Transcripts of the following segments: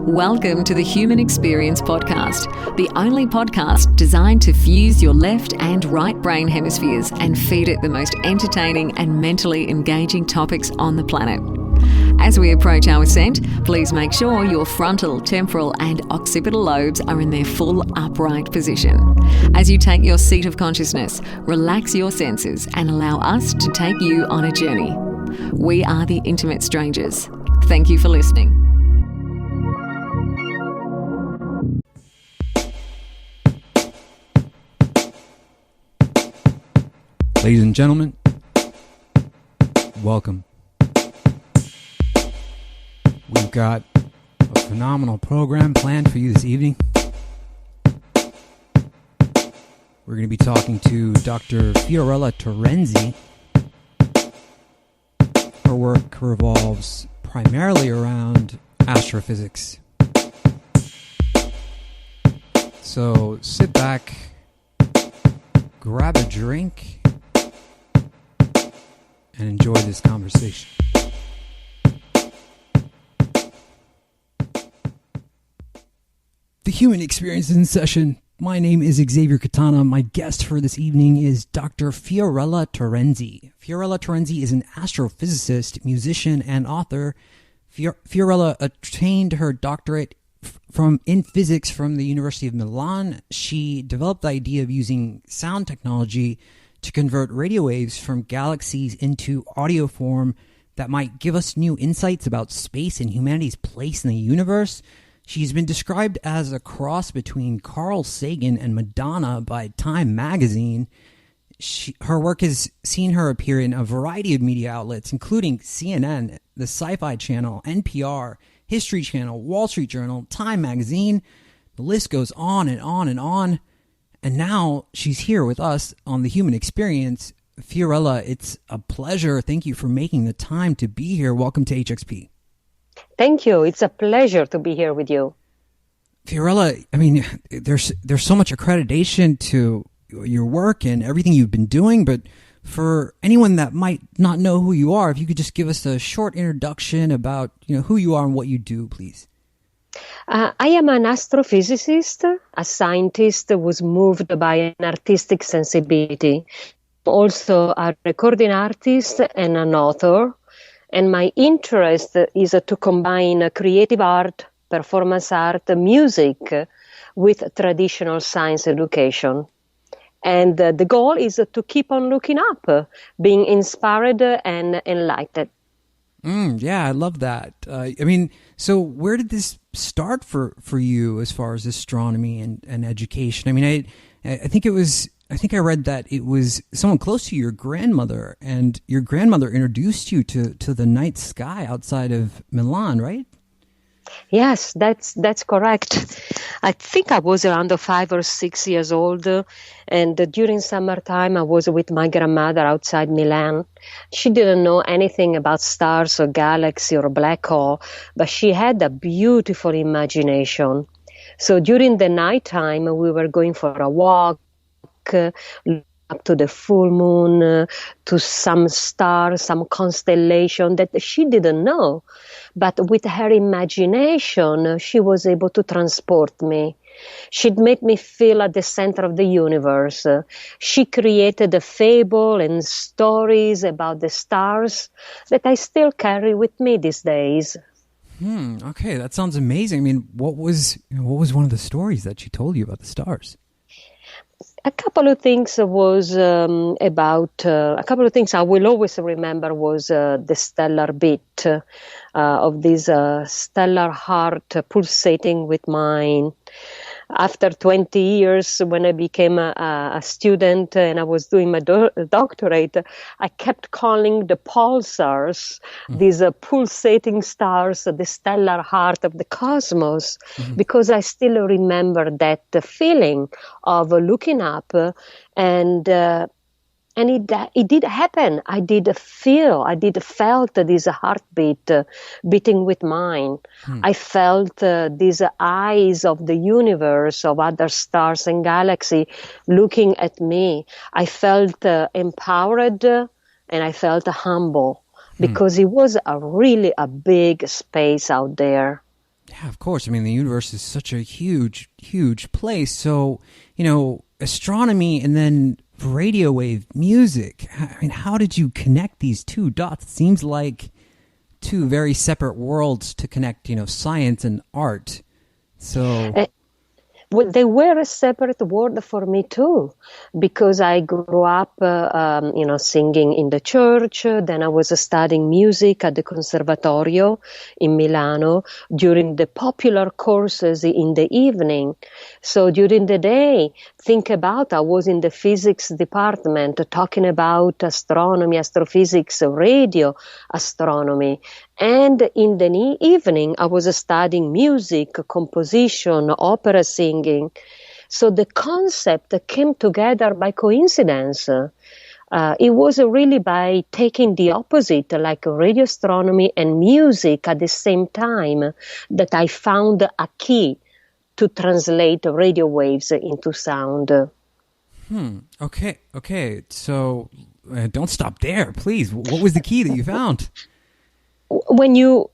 Welcome to the Human Experience Podcast, the only podcast designed to fuse your left and right brain hemispheres and feed it the most entertaining and mentally engaging topics on the planet. As we approach our ascent, please make sure your frontal, temporal and occipital lobes are in their full upright position. As you take your seat of consciousness, relax your senses and allow us to take you on a journey. We are the Intimate Strangers. Thank you for listening. Ladies and gentlemen, welcome. We've got a phenomenal program planned for you this evening. We're going to be talking to Dr. Fiorella Terenzi. Her work revolves primarily around astrophysics. So sit back, grab a drink, and enjoy this conversation. The Human Experience is in session. My name is Xavier Katana. My guest for this evening is Dr. Fiorella Terenzi. Fiorella Terenzi is an astrophysicist, musician, and author. Fiorella attained her doctorate in physics from the University of Milan. She developed the idea of using sound technology to convert radio waves from galaxies into audio form that might give us new insights about space and humanity's place in the universe. She's been described as a cross between Carl Sagan and Madonna by Time magazine. Her work has seen her appear in a variety of media outlets, including CNN, the Sci Fi Channel, NPR, History Channel, Wall Street Journal, Time magazine. The list goes on and on and on. And now she's here with us on The Human Experience. Fiorella, it's a pleasure. Thank you for making the time to be here. Welcome to HXP. Thank you. It's a pleasure to be here with you. Fiorella, I mean, there's so much accreditation to your work and everything you've been doing, but for anyone that might not know who you are, if you could just give us a short introduction about who you are and what you do, please. I am an astrophysicist, a scientist who was moved by an artistic sensibility, also a recording artist and an author. And my interest is to combine creative art, performance art, music with traditional science education. And the goal is to keep on looking up, being inspired and enlightened. Yeah, I love that. So where did this start for you as far as astronomy and education? I mean, I think I read that it was someone close to your grandmother, and your grandmother introduced you to the night sky outside of Milan, right? Yes, that's correct. I think I was around 5 or 6 years old, and during summertime I was with my grandmother outside Milan. She didn't know anything about stars or galaxy or black hole, but she had a beautiful imagination. So during the nighttime we were going for a walk, up to the full moon, to some star, some constellation that she didn't know. But with her imagination, she was able to transport me. She'd make me feel at the center of the universe. She created a fable and stories about the stars that I still carry with me these days. Okay, that sounds amazing. I mean, what was one of the stories that she told you about the stars? A couple of things I will always remember was the stellar beat of this stellar heart pulsating with mine. After 20 years, when I became a student and I was doing my doctorate, I kept calling the pulsars, these pulsating stars, the stellar heart of the cosmos, because I still remember that feeling of looking up and it did happen. I did felt this heartbeat beating with mine. I felt these eyes of the universe, of other stars and galaxy looking at me. I felt empowered and I felt humble because it was really a big space out there. Yeah, of course. I mean, the universe is such a huge, huge place. So, astronomy and then radio wave music. I mean, how did you connect these two dots? It seems like two very separate worlds to connect, science and art. So well, they were a separate world for me too, because I grew up, singing in the church. Then I was studying music at the Conservatorio in Milano during the popular courses in the evening. So during the day, I was in the physics department talking about astronomy, astrophysics, radio astronomy. And in the evening, I was studying music, composition, opera singing. So the concept came together by coincidence. It was really by taking the opposite, like radio astronomy and music at the same time, that I found a key to translate radio waves into sound. Okay. So don't stop there, please. What was the key that you found? When you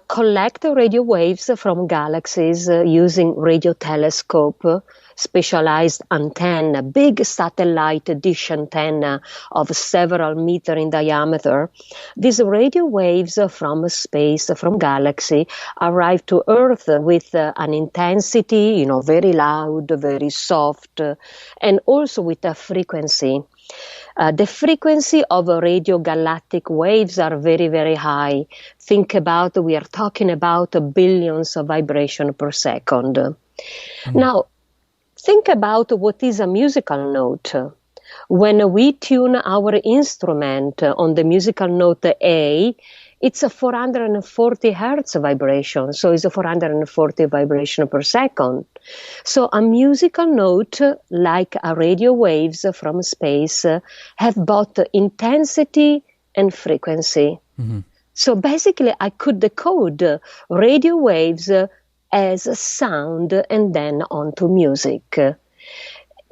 collect radio waves from galaxies using radio telescope, specialized antenna, big satellite dish antenna of several meters in diameter, these radio waves from space, from galaxy, arrive to Earth with an intensity, very loud, very soft, and also with a frequency. The frequency of radio galactic waves are very, very high. We are talking about billions of vibrations per second. Now, think about what is a musical note. When we tune our instrument on the musical note A, it's a 440 hertz vibration, so it's a 440 vibration per second. So a musical note, like a radio waves from space, have both intensity and frequency. Mm-hmm. So basically, I could decode radio waves as sound and then onto music.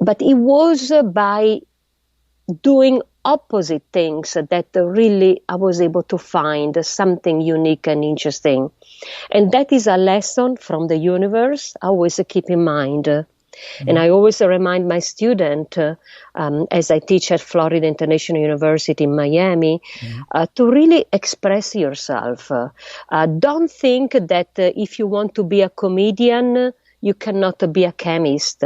But it was by doing opposite things that really I was able to find something unique and interesting. And that is a lesson from the universe I always keep in mind. And I always remind my student, as I teach at Florida International University in Miami, to really express yourself. Don't think that if you want to be a comedian, you cannot be a chemist.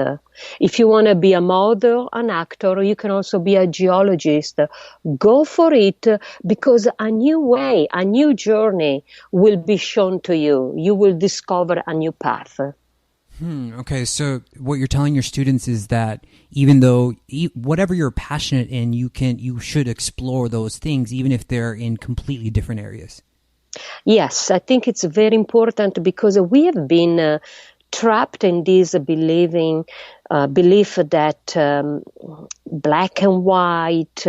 If you want to be a model, an actor, you can also be a geologist. Go for it, because a new way, a new journey will be shown to you. You will discover a new path. Okay, so what you're telling your students is that even though whatever you're passionate in, you should explore those things, even if they're in completely different areas. Yes, I think it's very important, because we have been trapped in this belief that black and white,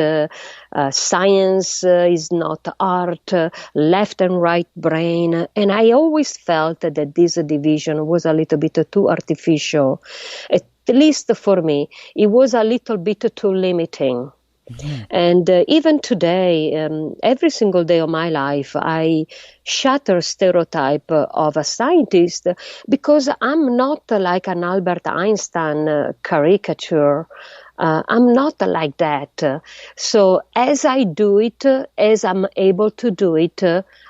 science is not art, left and right brain. And I always felt that this division was a little bit too artificial. At least for me, it was a little bit too limiting. Mm-hmm. And even today, every single day of my life, I shatter stereotype of a scientist, because I'm not like an Albert Einstein caricature. I'm not like that. So as I do it, as I'm able to do it,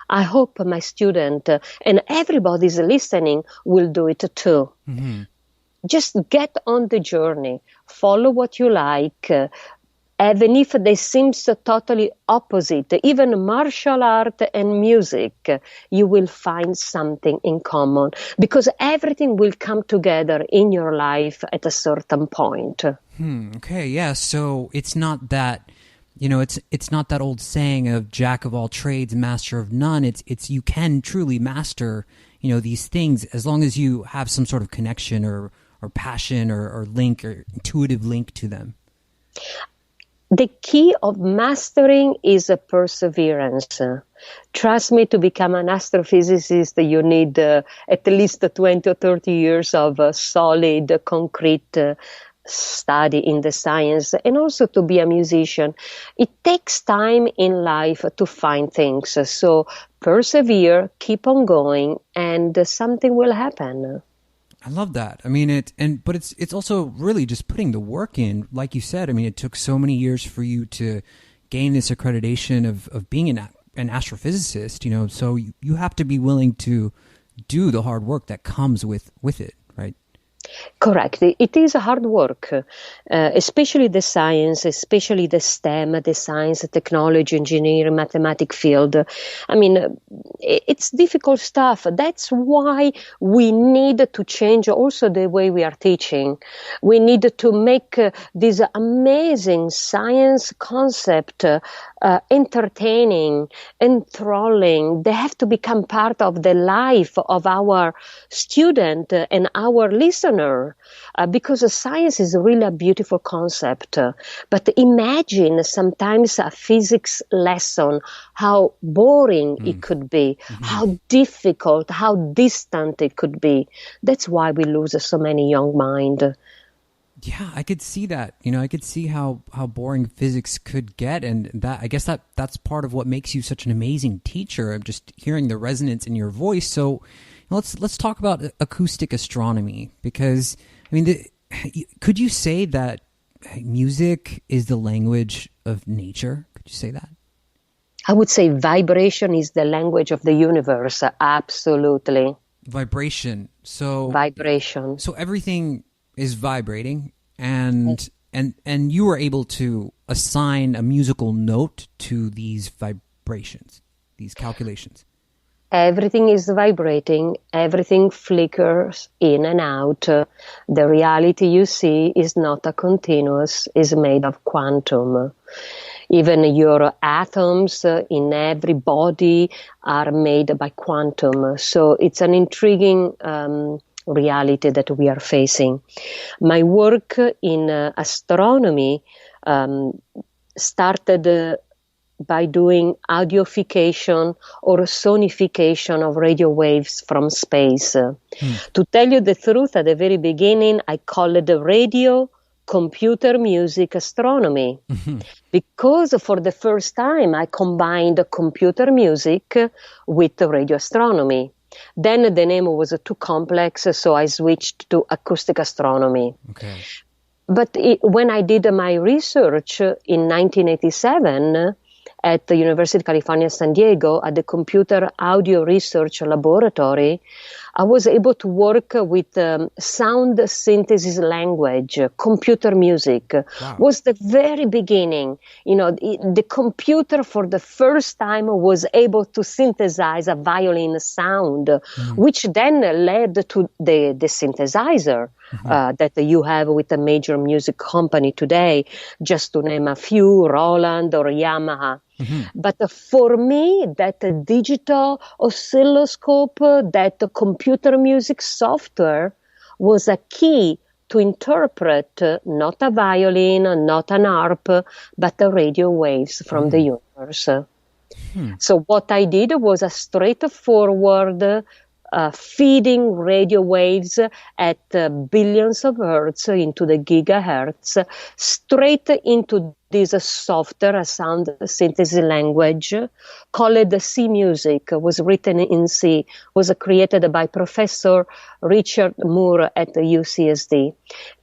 I hope my student and everybody's listening will do it too. Mm-hmm. Just get on the journey, follow what you like. Even if they seem so totally opposite, even martial art and music, you will find something in common, because everything will come together in your life at a certain point. Okay, yeah. So it's not that, it's not that old saying of jack of all trades, master of none. It's you can truly master, these things as long as you have some sort of connection or passion or link or intuitive link to them. The key of mastering is a perseverance. Trust me, to become an astrophysicist, you need at least 20 or 30 years of solid, concrete study in the science and also to be a musician. It takes time in life to find things. So persevere, keep on going, and something will happen. I love that. I mean, but it's also really just putting the work in. Like you said, I mean, it took so many years for you to gain this accreditation of being an astrophysicist, you know, so you have to be willing to do the hard work that comes with it, right? Correct. It is hard work, especially the science, especially the STEM, the science, technology, engineering, mathematics field. I mean, it's difficult stuff. That's why we need to change also the way we are teaching. We need to make this amazing science concept entertaining, enthralling. They have to become part of the life of our student and our listener, because science is really a beautiful concept. But imagine sometimes a physics lesson, how boring it could be, how difficult, how distant it could be. That's why we lose so many young minds. Yeah, I could see that. You know, I could see how boring physics could get, and that I guess that's part of what makes you such an amazing teacher. I'm just hearing the resonance in your voice. So let's talk about acoustic astronomy, because I mean, could you say that music is the language of nature? Could you say that? I would say vibration is the language of the universe. Absolutely. Vibration. So vibration. So everything is vibrating, and you were able to assign a musical note to these vibrations, these calculations. Everything is vibrating, everything flickers in and out. The reality you see is not a continuous, is made of quantum. Even your atoms in every body are made by quantum. So it's an intriguing reality that we are facing. My work in astronomy started by doing audification or sonification of radio waves from space. To tell you the truth, at the very beginning, I called it radio computer music astronomy, because for the first time I combined computer music with radio astronomy. Then the name was too complex, so I switched to acoustic astronomy. Okay. But when I did my research in 1987 at the University of California, San Diego, at the Computer Audio Research Laboratory, I was able to work with sound synthesis language, computer music. Wow. Was the very beginning. You know, the computer for the first time was able to synthesize a violin sound, which then led to the synthesizer that you have with a major music company today, just to name a few, Roland or Yamaha. But for me, that digital oscilloscope, that computer music software was a key to interpret not a violin, not an harp, but the radio waves from the universe. So what I did was a straightforward feeding radio waves at billions of hertz into the gigahertz, straight into this software, a sound synthesis language called C music, was written in C, was created by Professor Richard Moore at the UCSD.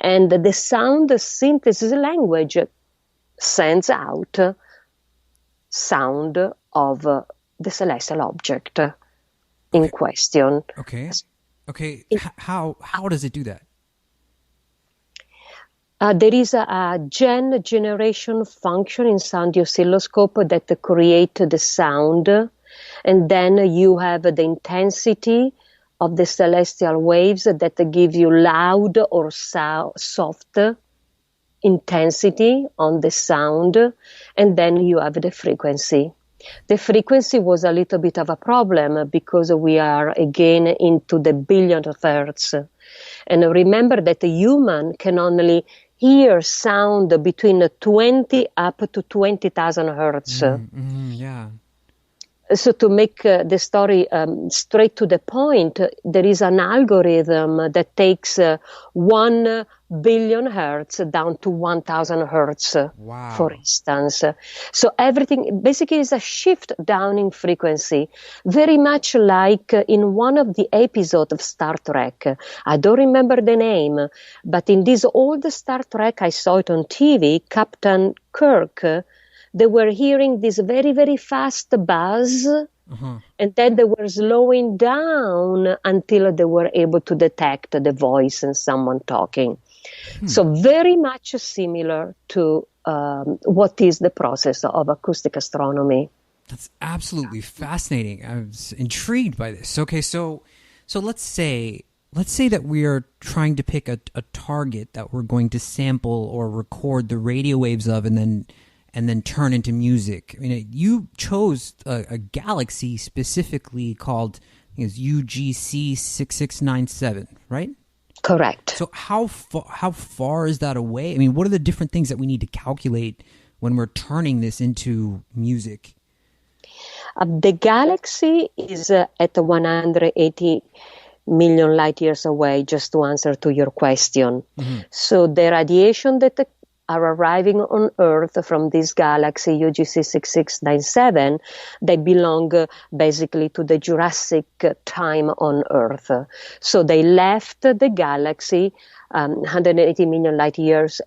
And the sound synthesis language sends out sound of the celestial object in question. Okay. How does it do that? There is a generation function inside the oscilloscope that create the sound, and then you have the intensity of the celestial waves that give you loud or soft intensity on the sound, and then you have the frequency. The frequency was a little bit of a problem because we are again into the billions of hertz. And remember that a human can only hear sound between 20 up to 20,000 hertz. Yeah. So to make the story straight to the point, there is an algorithm that takes 1 billion hertz down to 1,000 hertz, for instance. So everything basically is a shift down in frequency, very much like in one of the episodes of Star Trek. I don't remember the name, but in this old Star Trek, I saw it on TV, Captain Kirk, they were hearing this very, very fast buzz, and then they were slowing down until they were able to detect the voice and someone talking. So very much similar to what is the process of acoustic astronomy. That's absolutely fascinating. I was intrigued by this. Okay, so let's say that we are trying to pick a target that we're going to sample or record the radio waves of, and then turn into music. I mean, you chose a galaxy specifically called UGC 6697, right? Correct. So how far is that away? I mean, what are the different things that we need to calculate when we're turning this into music? The galaxy is at 180 million light years away, just to answer to your question. So the radiation that are arriving on Earth from this galaxy, UGC 6697, they belong basically to the Jurassic time on Earth. So they left the galaxy 180 million light years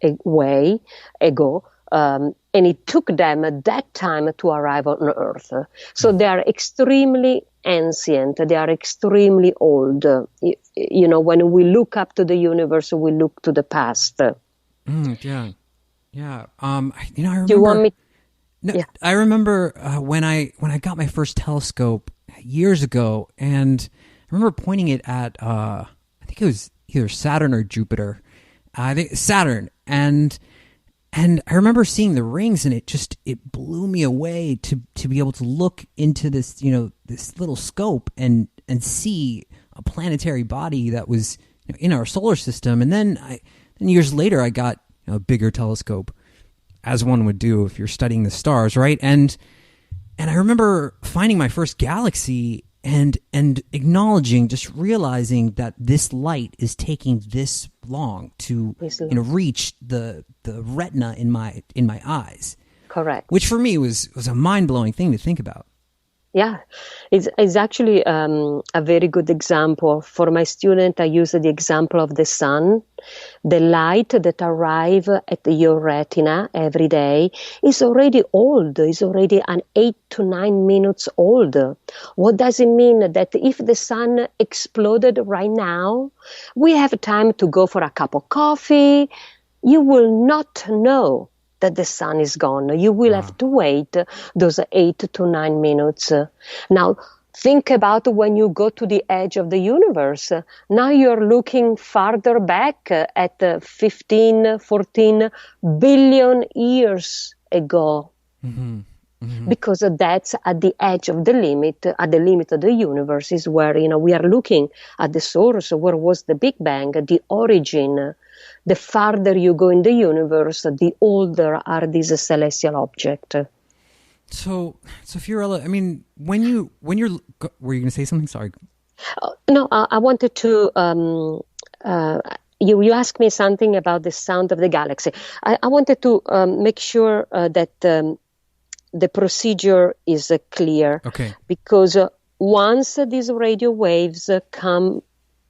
ago, and it took them that time to arrive on Earth. So they are extremely ancient, they are extremely old. You know, when we look up to the universe, we look to the past. Yeah. I remember. Do you want me? I remember when I got my first telescope years ago, and I remember pointing it at I think it was either Saturn or Jupiter. I think Saturn, and I remember seeing the rings, and it blew me away to be able to look into this this little scope and see a planetary body that was in our solar system. And then years later, I got a bigger telescope, as one would do if you're studying the stars, right? And I remember finding my first galaxy and acknowledging, just realizing that this light is taking this long to reach the retina in my eyes. Correct. Which for me was a mind-blowing thing to think about. Yeah, it's actually a very good example. For my student, I use the example of the sun. The light that arrives at your retina every day is already old, is already 8 to 9 minutes old. What does it mean? That if the sun exploded right now, we have time to go for a cup of coffee. You will not know that the sun is gone. You will have to wait those 8 to 9 minutes. Now, think about when you go to the edge of the universe. Now you're looking farther back at 15, 14 billion years ago. Because that's at the edge of the limit, at the limit of the universe is where, we are looking at the source, where was the Big Bang, the origin. The farther you go in the universe, the older are these celestial objects. So Fiorella, I mean, when you're, were you going to say something? Sorry. No, I wanted to. You asked me something about the sound of the galaxy. I wanted to make sure that the procedure is clear. Okay. Because once these radio waves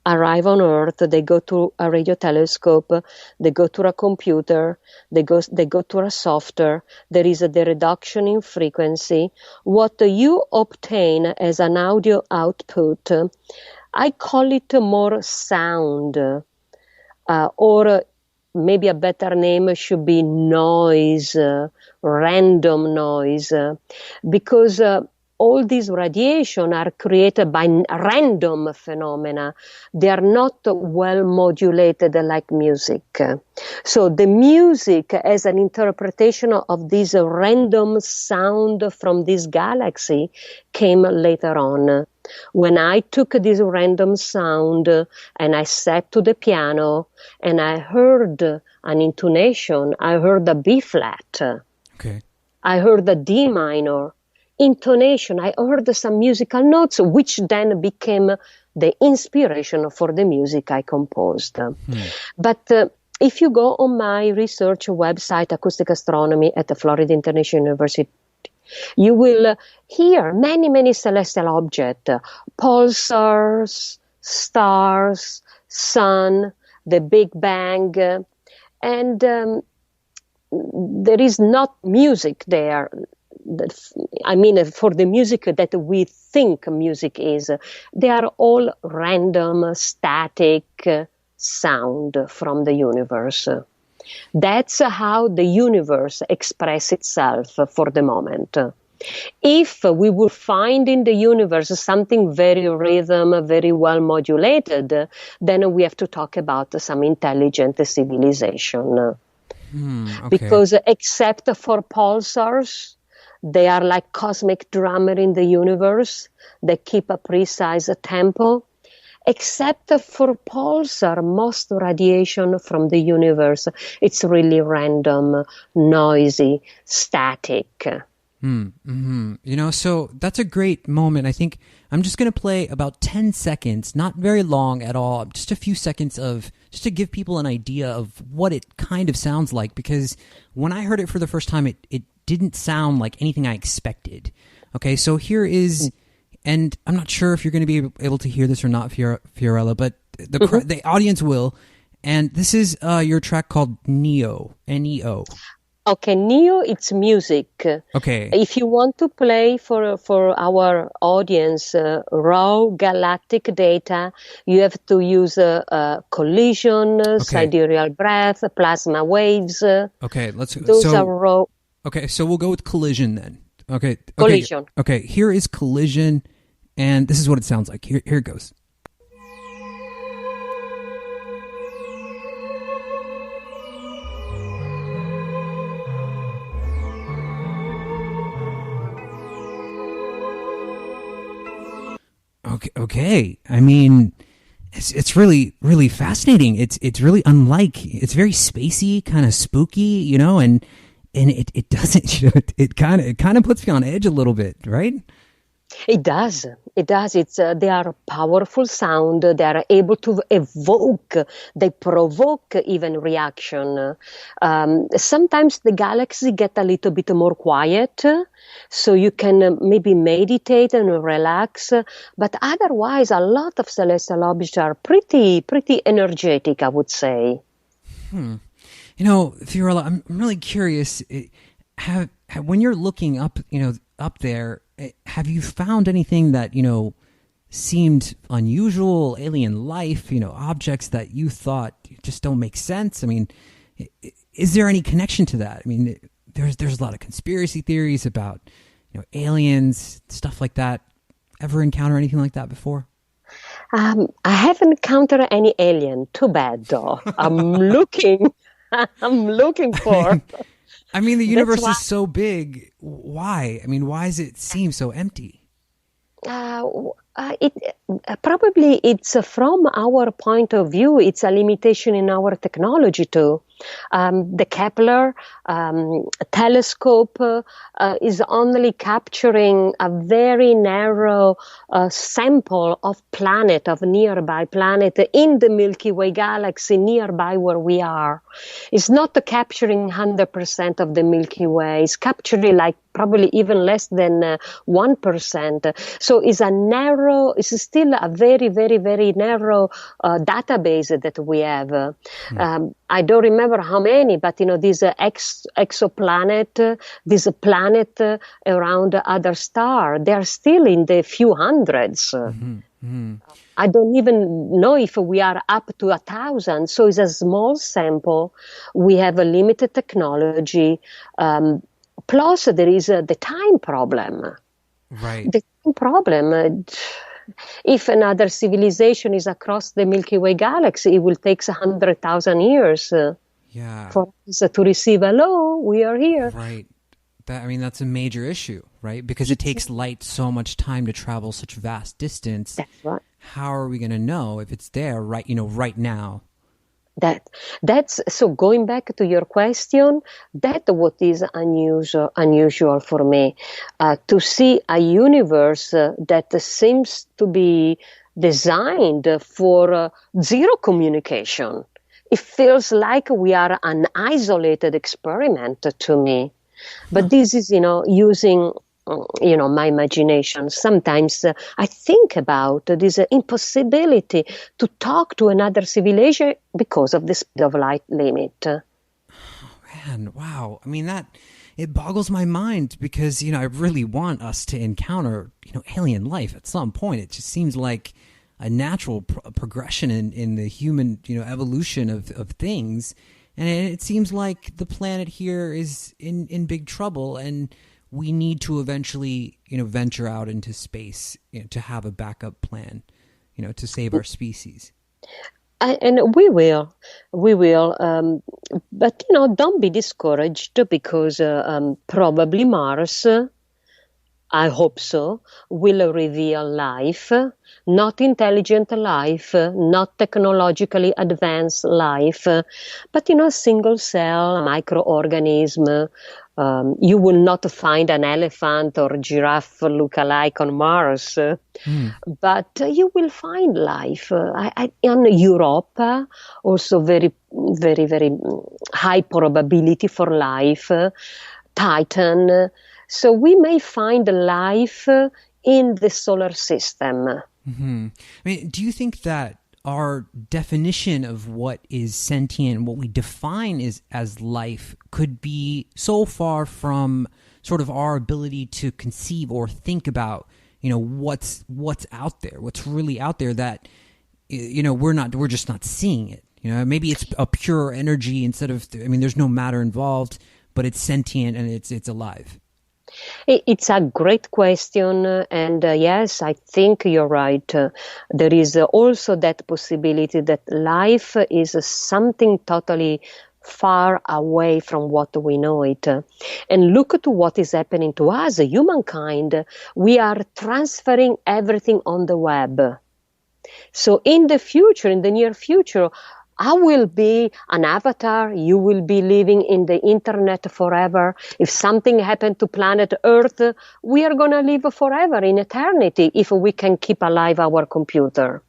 arrive on Earth, they go to a radio telescope, they go to a computer, they go to a software. There is the reduction in frequency. What you obtain as an audio output, I call it more sound, or maybe a better name should be noise, random noise, because all these radiation are created by random phenomena. They are not well modulated like music. So the music as an interpretation of this random sound from this galaxy came later on. When I took this random sound and I sat to the piano and I heard an intonation, I heard a B flat. Okay. I heard a D minor. intonation. I heard some musical notes, which then became the inspiration for the music I composed. But if you go on my research website, Acoustic Astronomy at the Florida International University, you will hear many, many celestial objects, pulsars, stars, sun, the Big Bang, and there is not music there. I mean, for the music that we think music is, they are all random, static sound from the universe. That's how the universe expresses itself for the moment. If we would find in the universe something very rhythm, very well modulated, then we have to talk about some intelligent civilization. Okay. Because except for pulsars, they are like cosmic drummer in the universe. They keep a precise tempo. Except for pulsar, most radiation from the universe, it's really random, noisy, static. So that's a great moment. I think I'm just going to play about 10 seconds, not very long at all, just a few seconds of, just to give people an idea of what it kind of sounds like, because when I heard it for the first time, it didn't sound like anything I expected. Okay, so here is, and I'm not sure if you're going to be able to hear this or not, Fiorella, but the audience will, and this is your track called Neo, Neo. Okay, Neo, it's music. Okay. If you want to play for our audience raw galactic data, you have to use collision, sidereal breath, plasma waves. Okay, Those are raw. Okay, so we'll go with collision then. Okay. Collision. Okay, here is collision, and this is what it sounds like. Here it goes. Okay. I mean, it's really, really fascinating. It's really unlike. It's very spacey, kind of spooky, and it doesn't. It kind of puts me on edge a little bit, right? It does. It's they are powerful sound. They are able to evoke. They provoke even reaction. Sometimes the galaxy get a little bit more quiet, so you can maybe meditate and relax. But otherwise, a lot of celestial objects are pretty energetic, I would say. Fiorella, I'm really curious. When you're looking up, up there, have you found anything that, seemed unusual, alien life, objects that you thought just don't make sense? I mean, is there any connection to that? I mean, there's a lot of conspiracy theories about, aliens, stuff like that. Ever encounter anything like that before? I haven't encountered any alien. Too bad, though. I'm looking for... I mean, the universe is so big. Why? I mean, why does it seem so empty? Probably it's from our point of view, it's a limitation in our technology too. The Kepler telescope is only capturing a very narrow sample of nearby planet in the Milky Way galaxy nearby where we are. It's not capturing 100% of the Milky Way. It's capturing probably even less than 1%. So it's still a very, very, very narrow database that we have. I don't remember how many, but this exoplanet, this planet around other star, they are still in the few hundreds. I don't even know if we are up to 1,000. So it's a small sample. We have a limited technology. Plus, there is the time problem. Right. The time problem. If another civilization is across the Milky Way galaxy, it will take 100,000 years for us to receive, hello, we are here. Right. That's a major issue, right? Because it takes light so much time to travel such vast distance. That's right. How are we going to know if it's there right now? That's so going back to your question, that what is unusual for me, to see a universe that seems to be designed for zero communication. It feels like we are an isolated experiment to me. But this is, using my imagination. Sometimes I think about this impossibility to talk to another civilization because of the speed of light limit. Oh, man, wow. I mean, it boggles my mind because, I really want us to encounter, alien life at some point. It just seems like a natural progression in the human, evolution of things. And it seems like the planet here is in big trouble, and we need to eventually, venture out into space, to have a backup plan, to save our species. And we will. But, don't be discouraged because probably Mars, I hope so, will reveal life, not intelligent life, not technologically advanced life, but, single cell microorganism. You will not find an elephant or giraffe look-alike on Mars, but you will find life. In Europe, also very, very, very high probability for life. Titan. So we may find life in the solar system. Mm-hmm. I mean, do you think that our definition of what is sentient, what we define as life, could be so far from sort of our ability to conceive or think about, what's out there, what's really out there, that we're just not seeing it. Maybe it's a pure energy instead of, there's no matter involved, but it's sentient and it's alive. It's a great question, and yes, I think you're right. There is also that possibility that life is something totally far away from what we know it. And look to what is happening to us, humankind. We are transferring everything on the web. So in the near future, I will be an avatar. You will be living in the internet forever. If something happened to planet Earth, we are going to live forever in eternity if we can keep alive our computer,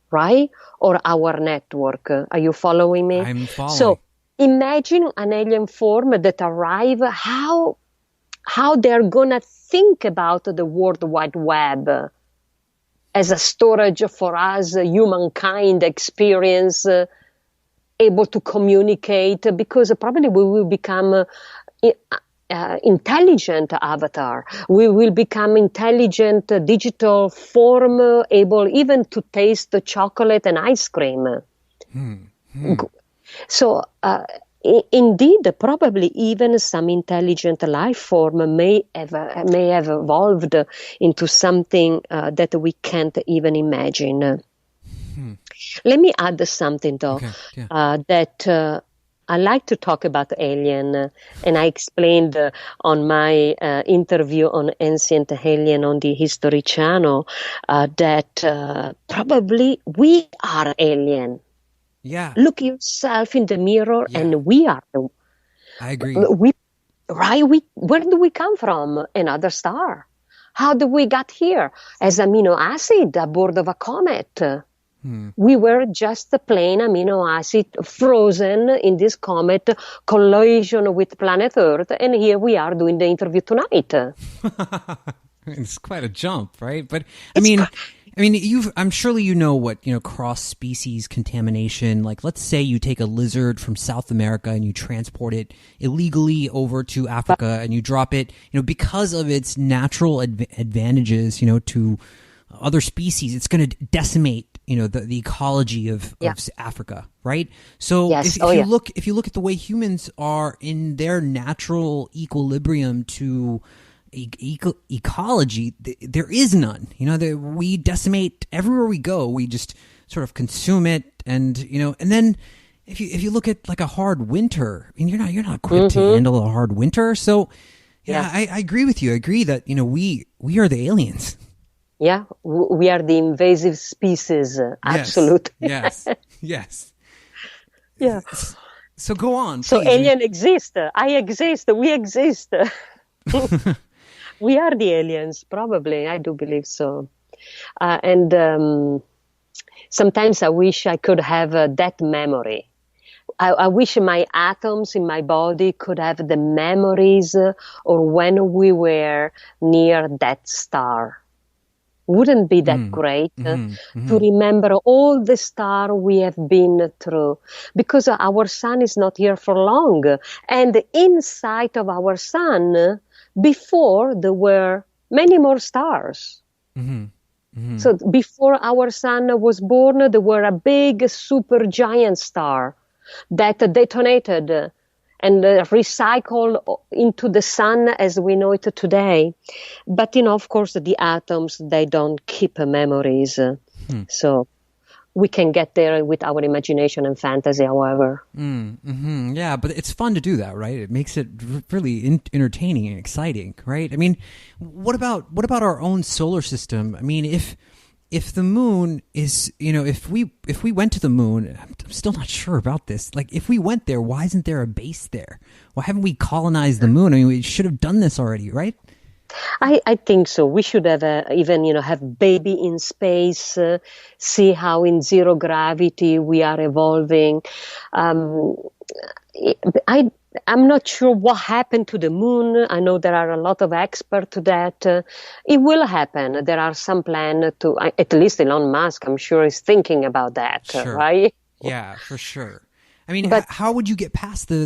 right? Or our network. Are you following me? I'm following. So imagine an alien form that arrive, how they're going to think about the World Wide Web as a storage for us, humankind experience, able to communicate, because probably we will become intelligent avatar. We will become intelligent digital form, able even to taste the chocolate and ice cream. So indeed, probably even some intelligent life form may have evolved into something that we can't even imagine. Let me add something, though, okay, yeah. that I like to talk about alien, and I explained on my interview on Ancient Alien on the History Channel that probably we are alien. Yeah. Look yourself in the mirror, and we are. I agree. Where do we come from? Another star. How did we get here? As amino acid aboard of a comet. We were just a plain amino acid frozen in this comet collision with planet Earth, and here we are doing the interview tonight. It's quite a jump, right? But I'm surely what cross species contamination. Like, let's say you take a lizard from South America and you transport it illegally over to Africa, and you drop it, because of its natural advantages, to other species. It's going to decimate the ecology of Africa, right? So if you look at the way humans are in their natural equilibrium to ecology, there is none. We decimate everywhere we go. We just sort of consume it, and and then if you look at like a hard winter, you're not equipped to handle a hard winter. So I agree with you. I agree that we are the aliens. Yeah, we are the invasive species. Absolutely. Yes. Yeah. So go on. So please. alien exist. I exist. We exist. We are the aliens, probably. I do believe so. And sometimes I wish I could have that memory. I wish my atoms in my body could have the memories or when we were near that star. Wouldn't be that great to remember all the star we have been through? Because our sun is not here for long. And inside of our sun, before there were many more stars. So before our sun was born, there were a big supergiant star that detonated and recycled into the sun as we know it today. But, of course, the atoms, they don't keep memories. So we can get there with our imagination and fantasy, however. Yeah, but it's fun to do that, right? It makes it really entertaining and exciting, right? I mean, what about our own solar system? I mean, if the moon is, if we went to the moon, I'm still not sure about this. Like, if we went there, why isn't there a base there? Why haven't we colonized the moon? I mean, we should have done this already, right? I think so. We should have even, have baby in space, see how in zero gravity we are evolving. I'm not sure what happened to the moon. I know there are a lot of experts to that. It will happen. There are some plans to, at least Elon Musk, I'm sure, is thinking about that, sure. Right? Yeah, for sure. I mean, but how would you get past the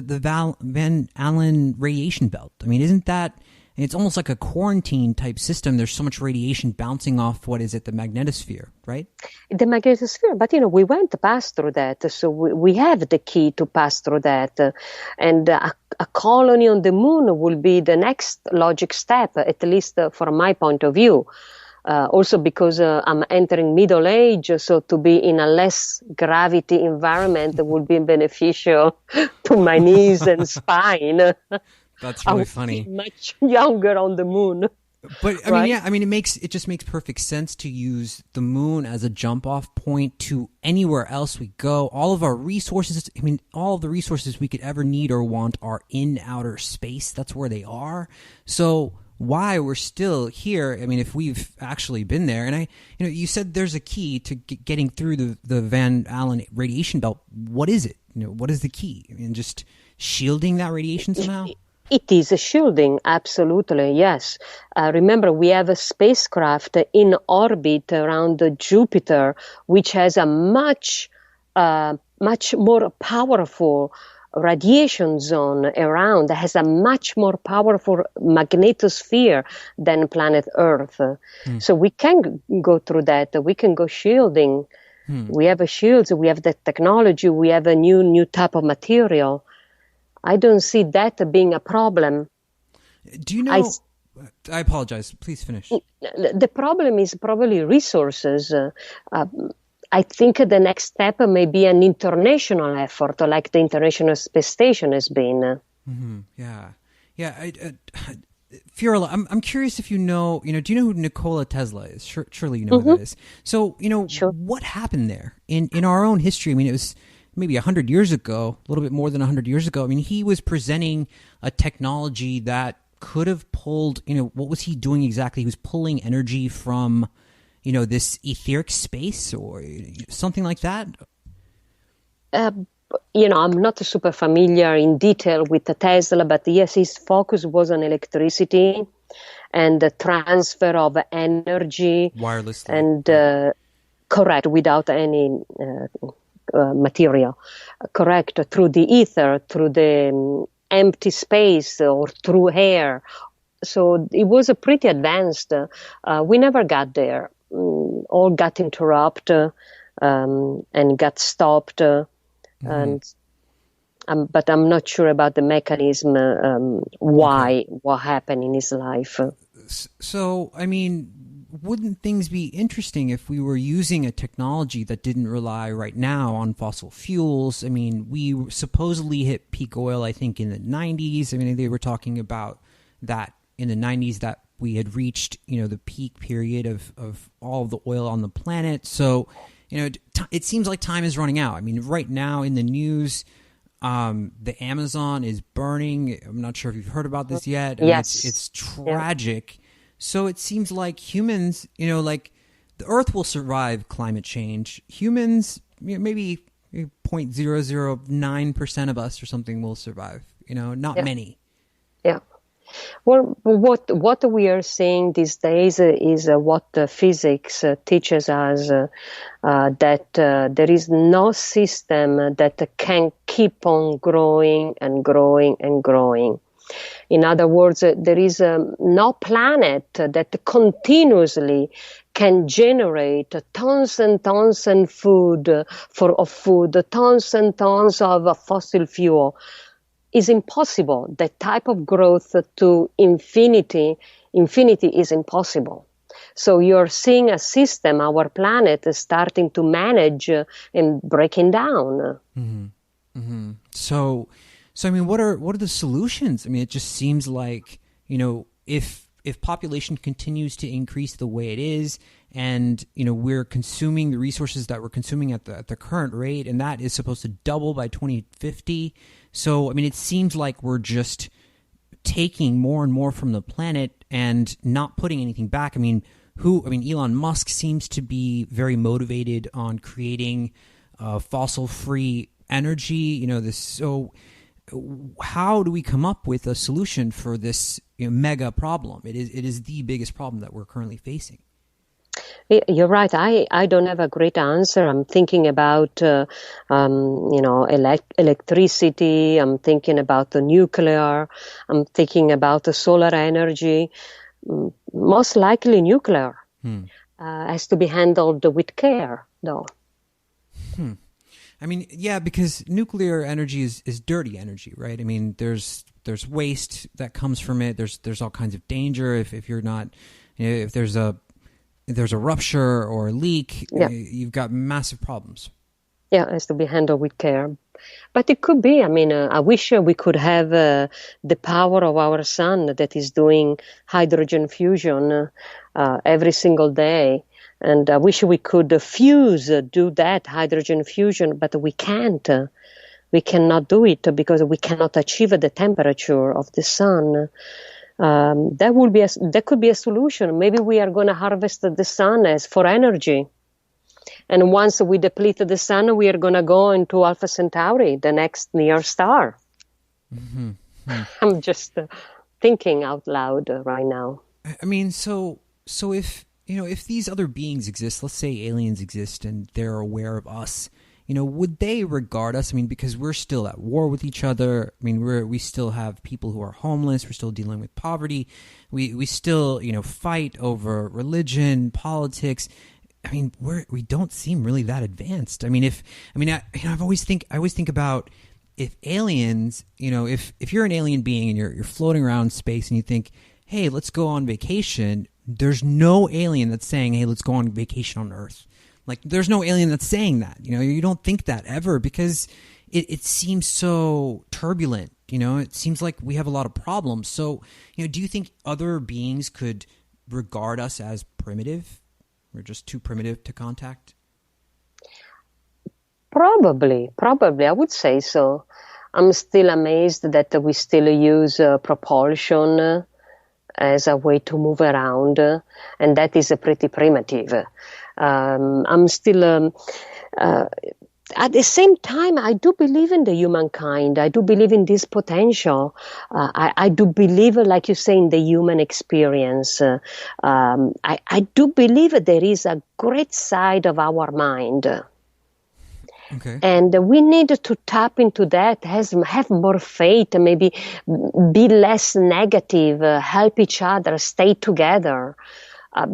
Van Allen radiation belt? I mean, isn't that, it's almost like a quarantine type system. There's so much radiation bouncing off, what is it, the magnetosphere, right? The magnetosphere, but we went past through that, so we have the key to pass through that. And a colony on the moon will be the next logic step, at least from my point of view. Also because I'm entering middle age, so to be in a less gravity environment would be beneficial to my knees and spine. That's really funny. Much younger on the moon. But I mean, yeah, I mean, it just makes perfect sense to use the moon as a jump off point to anywhere else we go. All of our resources, I mean, all of the resources we could ever need or want are in outer space. That's where they are. So why we're still here? I mean, if we've actually been there, and you said there's a key to getting through the Van Allen radiation belt. What is it? What is the key? I mean, just shielding that radiation somehow? It is a shielding, absolutely, yes. Remember, we have a spacecraft in orbit around Jupiter, which has a much more powerful radiation zone around, has a much more powerful magnetosphere than planet Earth. So we can go through that. We can go shielding. We have shields. We have the technology. We have a new type of material. I don't see that being a problem. Do you know? I apologize. Please finish. The problem is probably resources. I think the next step may be an international effort, like the International Space Station has been. Yeah. Fiorella, I'm curious if do you know who Nikola Tesla is? Surely you know who that is. So, Sure. What happened there in our own history? I mean, it was maybe 100 years ago, a little bit more than 100 years ago. I mean, he was presenting a technology that could have pulled, what was he doing exactly? He was pulling energy from, this etheric space or something like that? I'm not super familiar in detail with the Tesla, but yes, his focus was on electricity and the transfer of energy. Wirelessly. And correct, without any material. Correct, through the ether, through the empty space, or through air. So it was a pretty advanced. We never got there. All got interrupted and got stopped. But I'm not sure about the mechanism, what happened in his life. So, I mean, wouldn't things be interesting if we were using a technology that didn't rely right now on fossil fuels? I mean, we supposedly hit peak oil, I think, in the 90s. I mean, they were talking about that in the 90s, that we had reached, the peak period of all of the oil on the planet. So, it seems like time is running out. I mean, right now in the news, the Amazon is burning. I'm not sure if you've heard about this yet. I mean, it's tragic. Yeah. So it seems like humans, like the Earth will survive climate change. Humans, maybe 0.009% of us or something will survive. Not many. Yeah. Well, what we are seeing these days is what physics teaches us, that there is no system that can keep on growing and growing and growing. In other words, there is no planet that continuously can generate tons and tons of food, tons and tons of fossil fuel. Is impossible. That type of growth to infinity is impossible. So you're seeing a system, our planet, is starting to manage and breaking down. Mm-hmm. Mm-hmm. So I mean, what are the solutions? I mean, it just seems like, if population continues to increase the way it is, and we're consuming the resources that we're consuming at the current rate, and that is supposed to double by 2050. So, I mean, it seems like we're just taking more and more from the planet and not putting anything back. I mean, Elon Musk seems to be very motivated on creating fossil-free energy. So how do we come up with a solution for this mega problem? It is the biggest problem that we're currently facing. You're right. I don't have a great answer. I'm thinking about, electricity. I'm thinking about the nuclear. I'm thinking about the solar energy. Most likely nuclear has to be handled with care, though. I mean, yeah, because nuclear energy is dirty energy, right? I mean, there's waste that comes from it. There's all kinds of danger if you're not, if there's a rupture or a leak, you've got massive problems. Yeah, it has to be handled with care. But it could be, I wish we could have the power of our sun that is doing hydrogen fusion every single day. And I wish we could do that hydrogen fusion, but we can't. We cannot do it because we cannot achieve the temperature of the sun. That could be a solution. Maybe we are going to harvest the sun as for energy. And once we deplete the sun, we are going to go into Alpha Centauri, the next near star. Mm-hmm. I'm just thinking out loud right now. I mean, so if these other beings exist, let's say aliens exist and they're aware of us, would they regard us? I mean, because we're still at war with each other. I mean, we still have people who are homeless. We're still dealing with poverty. We still, fight over religion, politics. I mean, we don't seem really that advanced. I mean, I always think about if aliens, if you're an alien being and you're floating around space and you think, hey, let's go on vacation. There's no alien that's saying, hey, let's go on vacation on Earth. Like, there's no alien that's saying that. You don't think that ever because it seems so turbulent. It seems like we have a lot of problems. So, do you think other beings could regard us as primitive? We're just too primitive to contact? Probably. I would say so. I'm still amazed that we still use propulsion as a way to move around, and that is pretty primitive. I'm still, at the same time, I do believe in the humankind. I do believe in this potential. I do believe, like you say, in the human experience. I do believe there is a great side of our mind. Okay. And we need to tap into that, have more faith, maybe be less negative, help each other, stay together.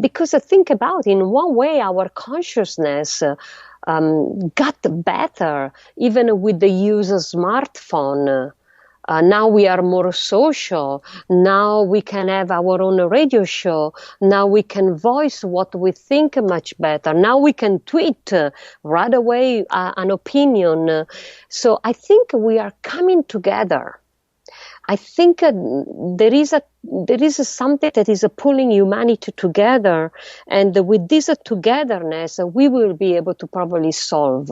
Because think about, in one way, our consciousness got better, even with the use of smartphone. Now we are more social. Now we can have our own radio show. Now we can voice what we think much better. Now we can tweet right away an opinion. So I think we are coming together. I think there is a there is something that is pulling humanity together, and with this togetherness, we will be able to probably solve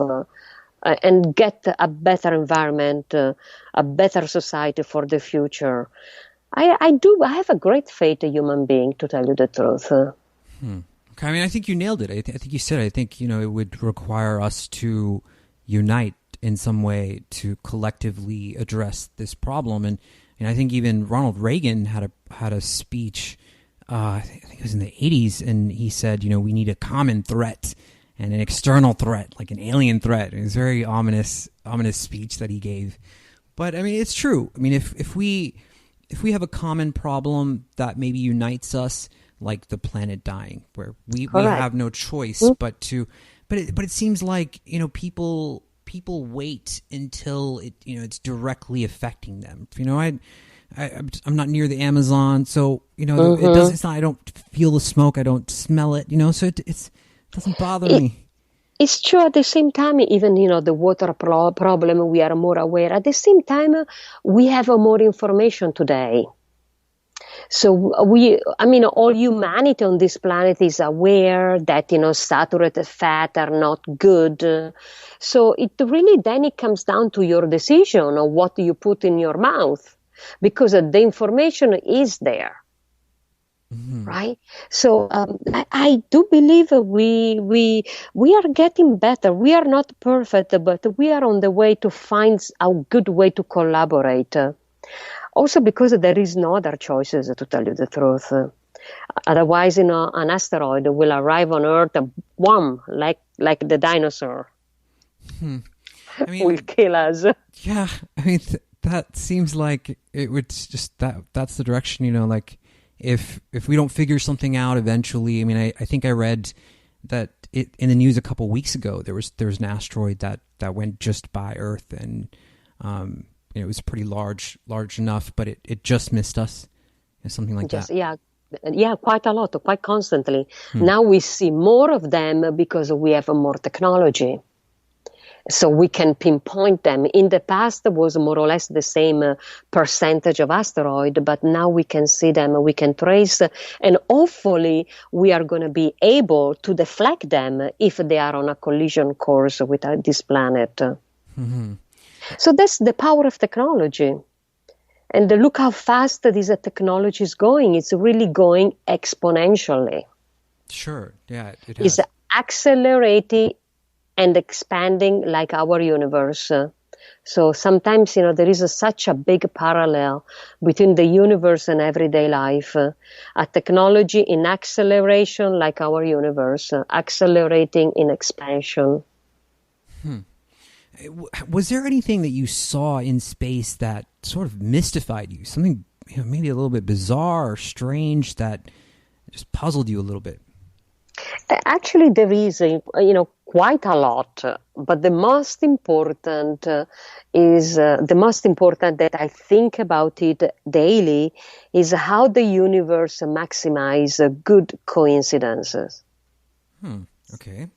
and get a better environment, a better society for the future. I have a great faith in human being, to tell you the truth. Okay, I mean, I think you nailed it. I think you said it. I think, it would require us to unite in some way to collectively address this problem. And I think even Ronald Reagan had a speech, I think it was in the 80s, and he said, we need a common threat and an external threat, like an alien threat. It was a very ominous speech that he gave. But I mean, it's true. I mean, if we have a common problem that maybe unites us, like the planet dying, where we have no choice but it seems like, people wait until it's directly affecting them. I'm not near the Amazon, so it doesn't. It's not. I don't feel the smoke. I don't smell it. So it doesn't bother me. It's true. At the same time, even the water problem, we are more aware. At the same time, we have more information today. So all humanity on this planet is aware that, saturated fat are not good. So it comes down to your decision on what you put in your mouth, because the information is there. Mm-hmm. Right. So I do believe we are getting better. We are not perfect, but we are on the way to find a good way to collaborate. Also because there is no other choices, to tell you the truth. Otherwise, an asteroid will arrive on Earth, wham, like the dinosaur. I mean, will kill us. Yeah, I mean that seems like it would just that's the direction. Like if we don't figure something out eventually. I mean, I think I read that in the news a couple weeks ago there was an asteroid that went just by Earth, and it was pretty large enough, but it just missed us, something like that. Yeah, quite a lot, quite constantly. Now we see more of them because we have more technology. So we can pinpoint them. In the past, it was more or less the same percentage of asteroid, but now we can see them, we can trace, and hopefully we are going to be able to deflect them if they are on a collision course with this planet. Mm-hmm. So that's the power of technology. And look how fast this technology is going. It's really going exponentially. Sure, yeah, it has. It's accelerating and expanding like our universe. So sometimes, there is such a big parallel between the universe and everyday life. A technology in acceleration like our universe, accelerating in expansion. Was there anything that you saw in space that sort of mystified you? Something maybe a little bit bizarre or strange that just puzzled you a little bit? Actually, there is, quite a lot. But the most important that I think about it daily is how the universe maximizes good coincidences. Okay.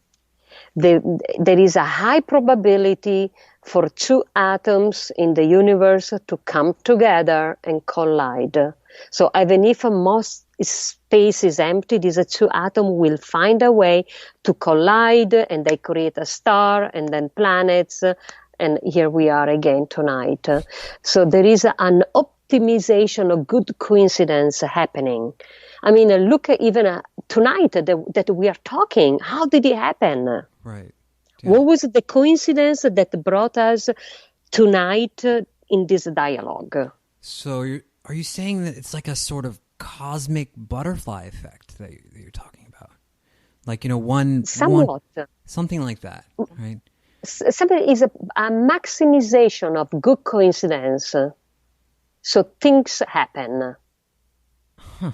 There is a high probability for two atoms in the universe to come together and collide. So even if most space is empty, these two atoms will find a way to collide, and they create a star and then planets. And here we are again tonight. So there is an optimization of good coincidence happening. I mean, look even tonight that we are talking. How did it happen? Right. Yeah. What was the coincidence that brought us tonight in this dialogue? So are you saying that it's like a sort of cosmic butterfly effect that you're talking about? Like, somewhat. Something like that, right? Something is a maximization of good coincidence. So things happen. Huh.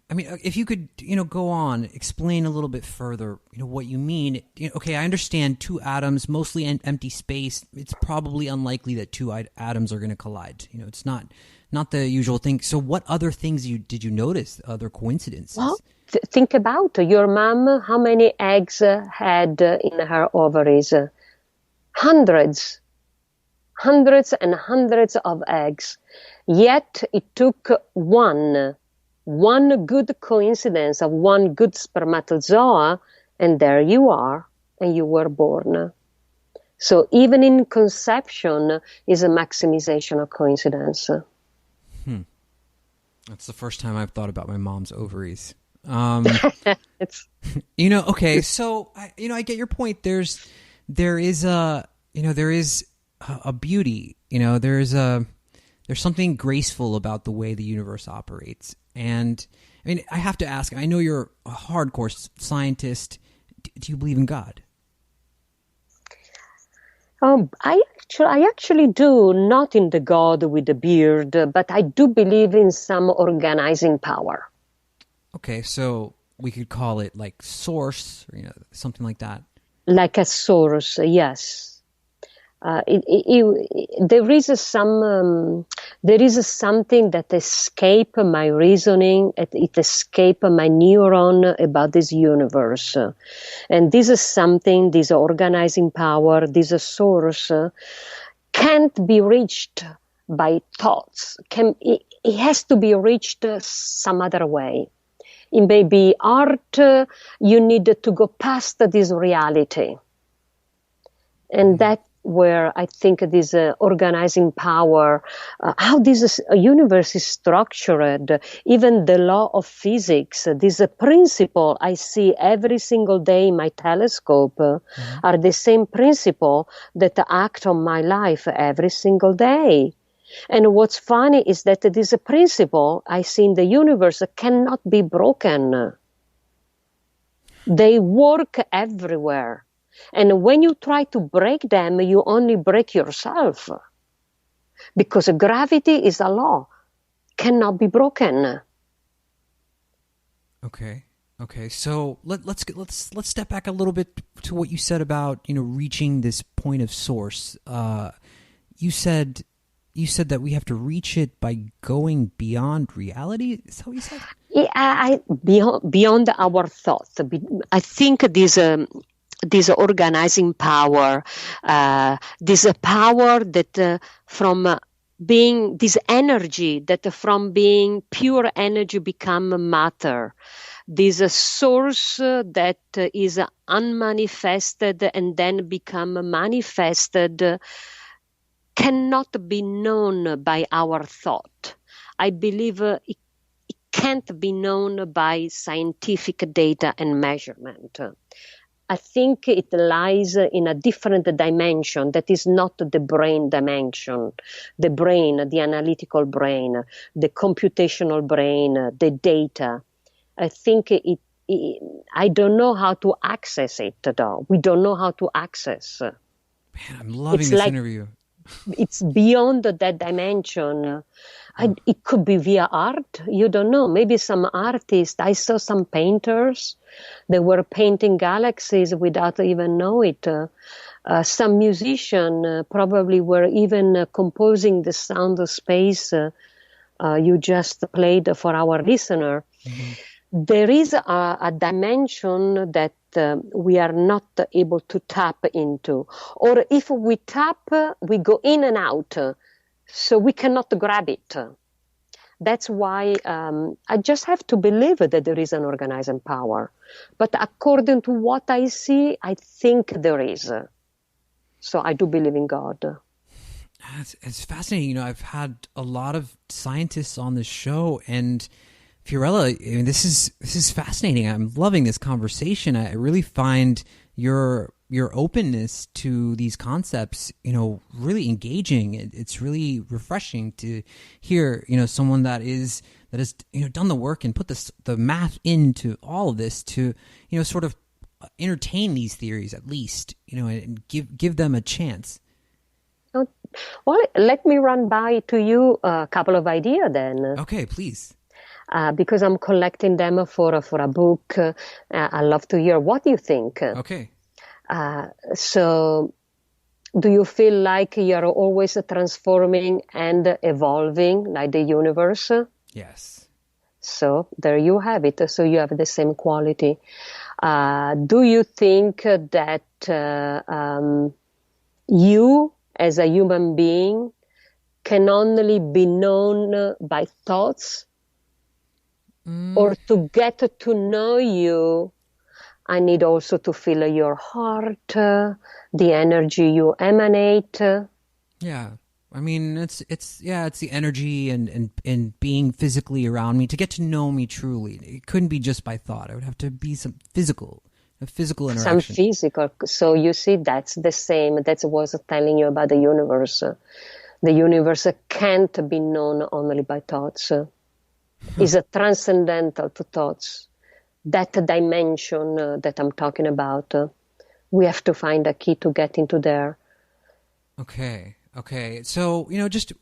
I mean, if you could, go on, explain a little bit further, what you mean. Okay, I understand two atoms, mostly empty space. It's probably unlikely that two atoms are going to collide. It's not the usual thing. So what other things did you notice, other coincidences? Well, think about your mom. How many eggs had in her ovaries? Hundreds hundreds and hundreds of eggs. Yet it took one good coincidence of one good spermatozoa, and there you are, and you were born. So even in conception is a maximization of coincidence. That's the first time I've thought about my mom's ovaries. Okay, so I get your point. There is a beauty. There's something graceful about the way the universe operates. And I mean, I have to ask. I know you're a hardcore scientist. Do you believe in God? I actually do, not in the God with the beard, but I do believe in some organizing power. Okay, so we could call it like source, or something like that. Like a source, yes. There is something that escapes my reasoning. It escapes my neuron about this universe, and this is something. This organizing power, this source, can't be reached by thoughts. It has to be reached some other way. It may be art. You need to go past this reality, and that. Where I think this organizing power, how this universe is structured, even the law of physics, this principle I see every single day in my telescope, are the same principle that act on my life every single day. And what's funny is that this principle I see in the universe cannot be broken. They work everywhere. And when you try to break them, you only break yourself. Because gravity is a law, cannot be broken. Okay. So let's step back a little bit to what you said about reaching this point of source. You said that we have to reach it by going beyond reality. Is that what you said? Yeah, beyond our thoughts. I think this organizing power, this power that from being this energy that from being pure energy become matter, this source that is unmanifested and then become manifested, cannot be known by our thought. I believe it can't be known by scientific data and measurement. I think it lies in a different dimension that is not the brain dimension, the brain, the analytical brain, the computational brain, the data. I think I don't know how to access it, though. We don't know how to access. Man, I'm loving this interview. It's beyond that dimension. It could be via art. You don't know. Maybe some artists. I saw some painters. They were painting galaxies without even know it. Some musician probably were even composing the sound of space you just played for our listener. Mm-hmm. There is a dimension that we are not able to tap into. Or if we tap, we go in and out. So we cannot grab it. That's why I just have to believe that there is an organizing power. But according to what I see, I think there is. So I do believe in God. It's fascinating. I've had a lot of scientists on this show, and Fiorella, I mean, this is fascinating. I'm loving this conversation. I really find your openness to these concepts, really engaging. It's really refreshing to hear, someone that has done the work and put the math into all of this to, sort of entertain these theories at least, and give them a chance. Well, let me run by to you a couple of ideas then. Okay, please. Because I'm collecting them for a book. I love to hear what you think. Okay. So do you feel like you're always transforming and evolving like the universe? Yes. So there you have it. So you have the same quality. Do you think that you as a human being can only be known by thoughts, or to get to know you, I need also to feel your heart, the energy you emanate. Yeah. I mean, it's the energy and being physically around me to get to know me truly. It couldn't be just by thought. It would have to be a physical interaction. Some physical. So you see, that's the same. That's what I was telling you about the universe. The universe can't be known only by thoughts. It's a transcendental to thoughts. That dimension that I'm talking about, we have to find a key to get into there. Okay. So,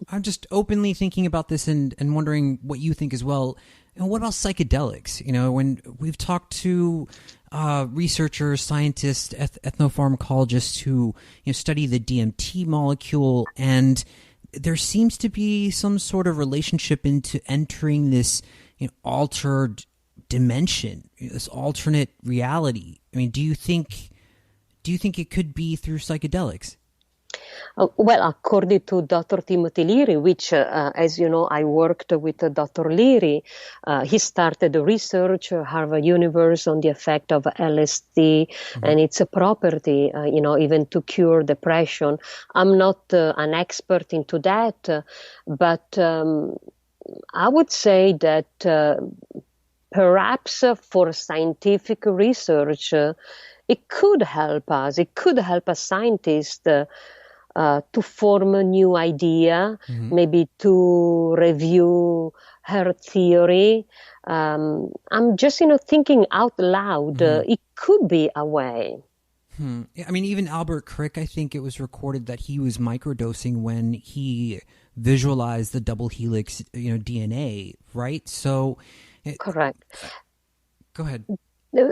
I'm just openly thinking about this and wondering what you think as well. And what about psychedelics? When we've talked to researchers, scientists, ethnopharmacologists who study the DMT molecule, and there seems to be some sort of relationship into entering this altered dimension, this alternate reality. I mean, do you think it could be through psychedelics? Well, according to Dr. Timothy Leary, which, as you know, I worked with Dr. Leary, he started research at Harvard University on the effect of LSD and its property, even to cure depression. I'm not an expert into that, but I would say that perhaps for scientific research, it could help us. It could help a scientist to form a new idea, maybe to review her theory. I'm just, thinking out loud. It could be a way. I mean, even Albert Crick, I think it was recorded that he was microdosing when he visualized the double helix, DNA, right? So, correct. Go ahead.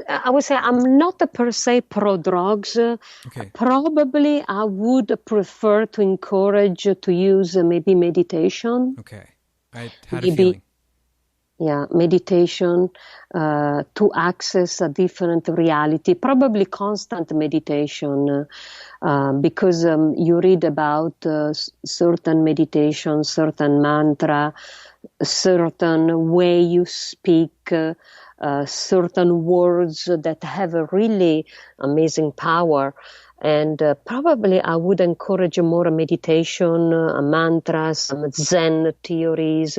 I would say I'm not per se pro drugs. Okay. Probably I would prefer to encourage to use maybe meditation. Okay. I had a feeling. Yeah, meditation to access a different reality, probably constant meditation, because you read about certain meditation, certain mantra, certain way you speak, certain words that have a really amazing power. And probably I would encourage more meditation, mantras, some Zen theories,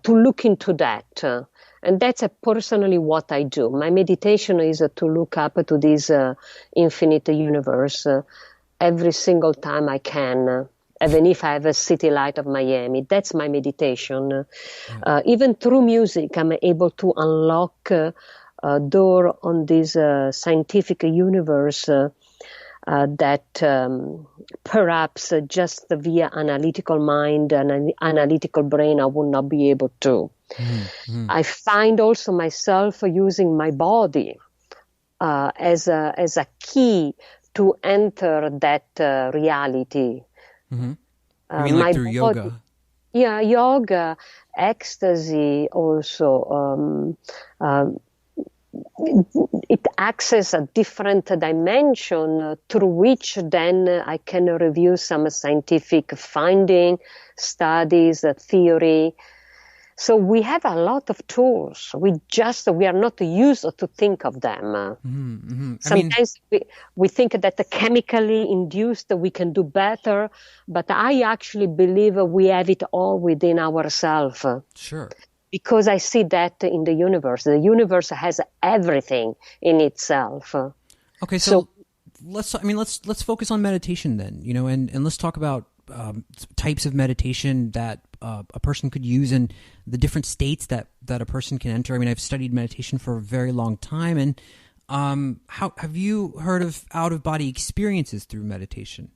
to look into that. And that's personally what I do. My meditation is to look up to this infinite universe every single time I can. Even if I have a city light of Miami, that's my meditation. Even through music, I'm able to unlock a door on this scientific universe that perhaps just via analytical mind and an analytical brain I would not be able to. I find also myself using my body as a key to enter that reality. I mean, like through yoga? Yeah, yoga, ecstasy also. It accesses a different dimension through which then I can review some scientific finding, studies, theory. So we have a lot of tools. We are not used to think of them. Sometimes we think that chemically induced we can do better, but I actually believe we have it all within ourselves. Sure. Because I see that in the universe. The universe has everything in itself. Okay, so let's focus on meditation then, and let's talk about types of meditation that a person could use and the different states that a person can enter. I mean, I've studied meditation for a very long time, and how have you heard of out-of-body experiences through meditation?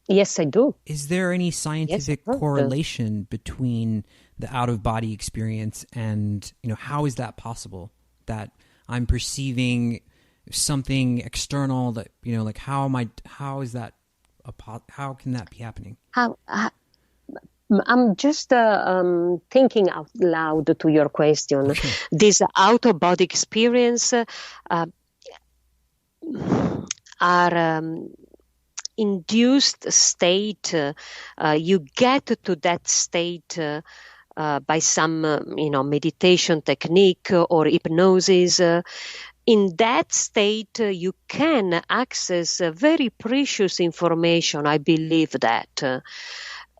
Yes, I do. Is there any scientific correlation between the out-of-body experience and, how is that possible? That I'm perceiving something external that, like how can that be happening? I'm just thinking out loud to your question. Okay. This out-of-body experience are induced state. You get to that state by some, meditation technique or hypnosis. In that state, you can access very precious information. I believe that.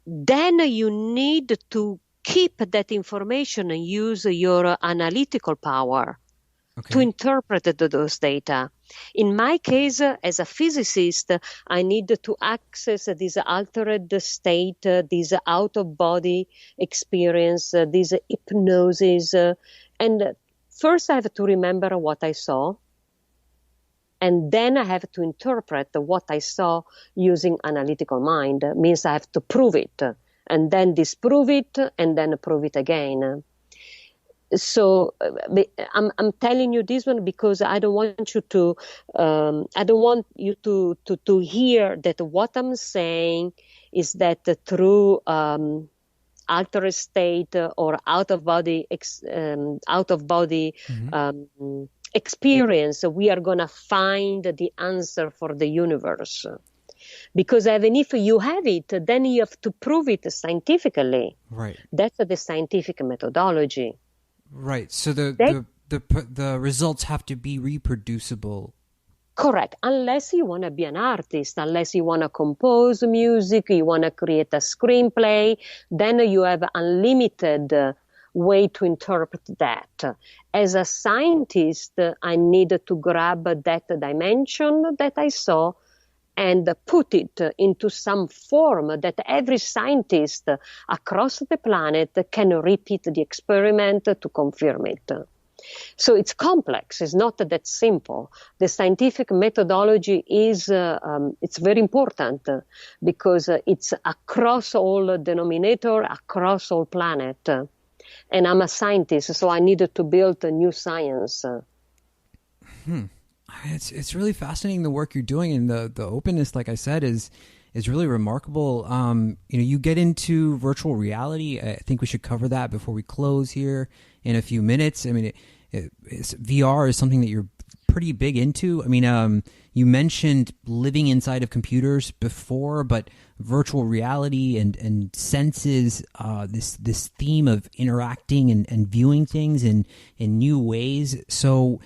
Then you need to keep that information and use your analytical power to interpret those data. In my case, as a physicist, I need to access this altered state, this out-of-body experience, this hypnosis. And first I have to remember what I saw. And then I have to interpret what I saw using analytical mind. Means I have to prove it, and then disprove it, and then prove it again. So I'm telling you this one because I don't want you to to hear that what I'm saying is that through altered state or out of body experience, we are going to find the answer for the universe. Because even if you have it, then you have to prove it scientifically. Right. That's the scientific methodology. Right. So the results have to be reproducible. Correct. Unless you want to be an artist, unless you want to compose music, you want to create a screenplay, then you have unlimited way to interpret that. As a scientist, I need to grab that dimension that I saw and put it into some form that every scientist across the planet can repeat the experiment to confirm it. So it's complex. It's not that simple. The scientific methodology is it's very important because it's across all denominator, across all planet. And I'm a scientist, so I needed to build a new science. It's really fascinating the work you're doing, and the openness, like I said, is really remarkable. You get into virtual reality. I think we should cover that before we close here in a few minutes. I mean, VR is something that you're pretty big into. I mean, you mentioned living inside of computers before, but virtual reality and senses, this theme of interacting and viewing things in new ways. So,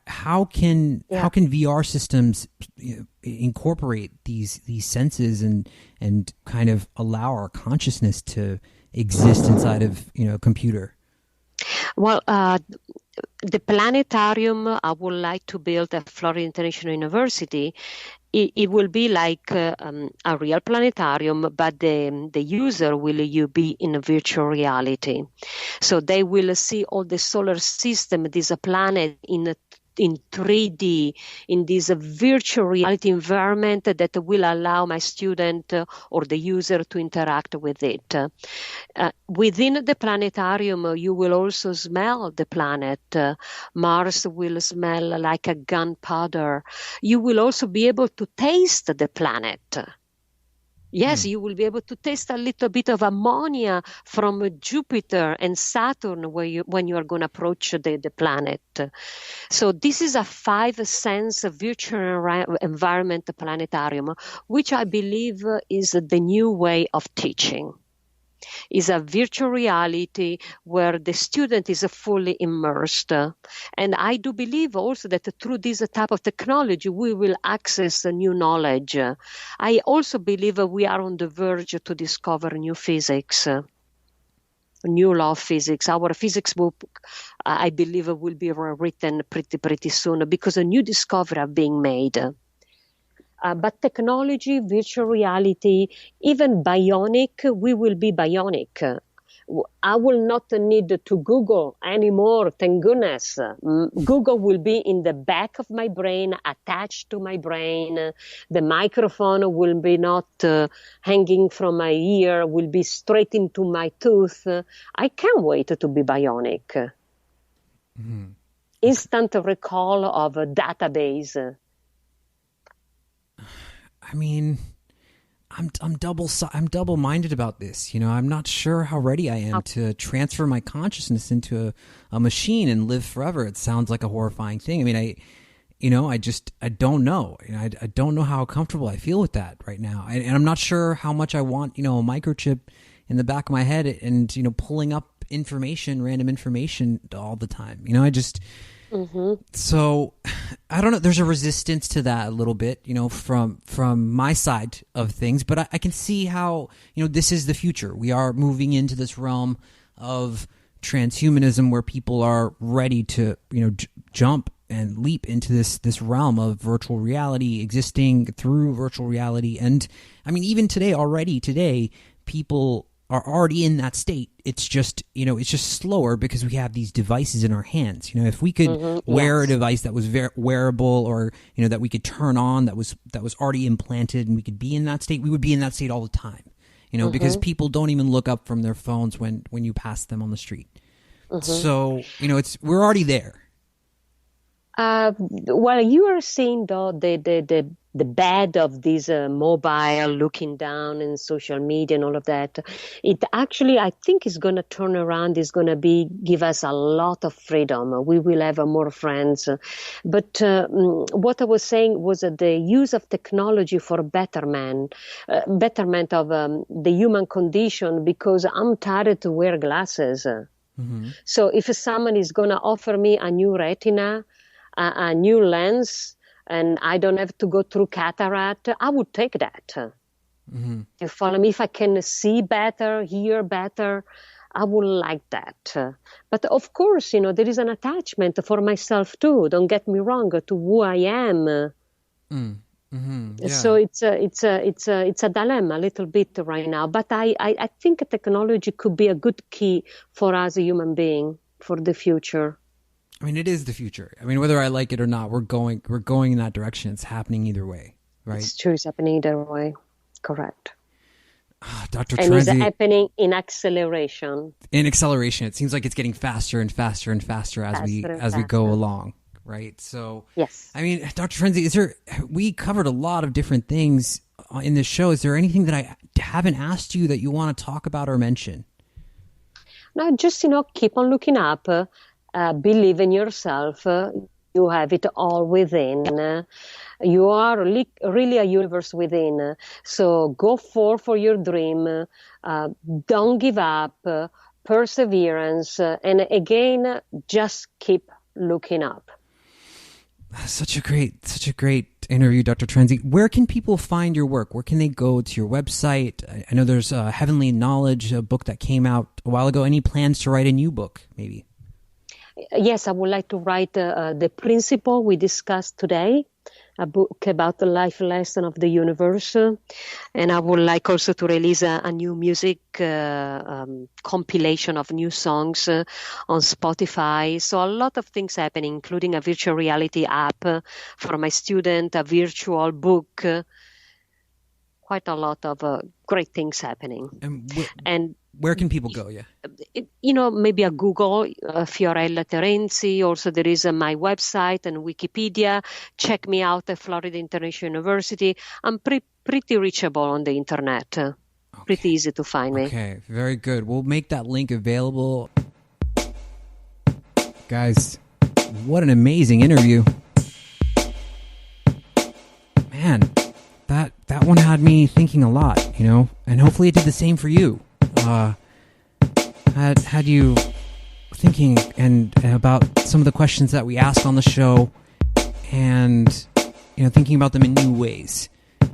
how can VR systems incorporate these senses and kind of allow our consciousness to exist inside of a computer? Well, the planetarium I would like to build at Florida International University, it will be like a real planetarium, but the user will be in a virtual reality. So they will see all the solar system, this planet in 3D, in this virtual reality environment that will allow my student or the user to interact with it. Within the planetarium, you will also smell the planet. Mars will smell like a gunpowder. You will also be able to taste the planet. Yes, you will be able to taste a little bit of ammonia from Jupiter and Saturn when you are going to approach the planet. So this is a 5-sense virtual environment planetarium, which I believe is the new way of teaching. Is a virtual reality where the student is fully immersed. And I do believe also that through this type of technology, we will access new knowledge. I also believe we are on the verge to discover new physics, new law of physics. Our physics book, I believe, will be written pretty soon because a new discovery are being made. But technology, virtual reality, even bionic, we will be bionic. I will not need to Google anymore, thank goodness. Google will be in the back of my brain, attached to my brain. The microphone will be not hanging from my ear, will be straight into my tooth. I can't wait to be bionic. Mm-hmm. Instant recall of a database. I mean, I'm double-minded about this. I'm not sure how ready I am to transfer my consciousness into a machine and live forever. It sounds like a horrifying thing. I mean, I don't know. I don't know how comfortable I feel with that right now. And I'm not sure how much I want, a microchip in the back of my head and, pulling up random information all the time. So I don't know. There's a resistance to that a little bit, from my side of things, but I can see how, this is the future. We are moving into this realm of transhumanism where people are ready to, jump and leap into this realm of virtual reality, existing through virtual reality. And I mean, even today, people are already in that state. It's just, it's just slower because we have these devices in our hands. If we could wear a device that was wearable, or, that we could turn on, that was already implanted, and we could be in that state, we would be in that state all the time, because people don't even look up from their phones when you pass them on the street. So, we're already there. Well, you are seeing though the bad of this mobile looking down and social media and all of that. It actually, I think, is going to turn around. Is going to give us a lot of freedom. We will have more friends. But what I was saying was the use of technology for betterment of the human condition. Because I'm tired to wear glasses. So if someone is going to offer me a new retina, a new lens, and I don't have to go through cataract, I would take that. You follow me? If I can see better, hear better, I would like that. But of course, there is an attachment for myself too. Don't get me wrong, to who I am. Yeah. So it's a dilemma a little bit right now. But I think technology could be a good key for us, a human being, for the future. I mean, it is the future. I mean, whether I like it or not, we're going in that direction. It's happening either way, right? It's true. It's happening either way. Correct. Dr. And Terenzi, it's happening in acceleration. In acceleration. It seems like it's getting faster and faster and faster as we go along, right? So, yes. I mean, Dr. Terenzi, we covered a lot of different things in this show. Is there anything that I haven't asked you that you want to talk about or mention? No, just, keep on looking up. Believe in yourself. You have it all within. You are really a universe within. So go for your dream. Don't give up. Perseverance. And again, just keep looking up. Such a great interview, Dr. Terenzi. Where can people find your work? Where can they go to your website? I know there's Heavenly Knowledge, a book that came out a while ago. Any plans to write a new book, maybe? Yes, I would like to write the principle we discussed today, a book about the life lesson of the universe. And I would like also to release a new music compilation of new songs on Spotify. So a lot of things happening, including a virtual reality app for my student, a virtual book, quite a lot of great things happening. And where can people go? Yeah. Maybe a Google, Fiorella Terenzi. Also, there is my website and Wikipedia. Check me out at Florida International University. I'm pretty reachable on the internet. Okay. Pretty easy to find me. Okay, very good. We'll make that link available. Guys, what an amazing interview. Man, that one had me thinking a lot, and hopefully it did the same for you. Had you thinking and about some of the questions that we asked on the show, and thinking about them in new ways.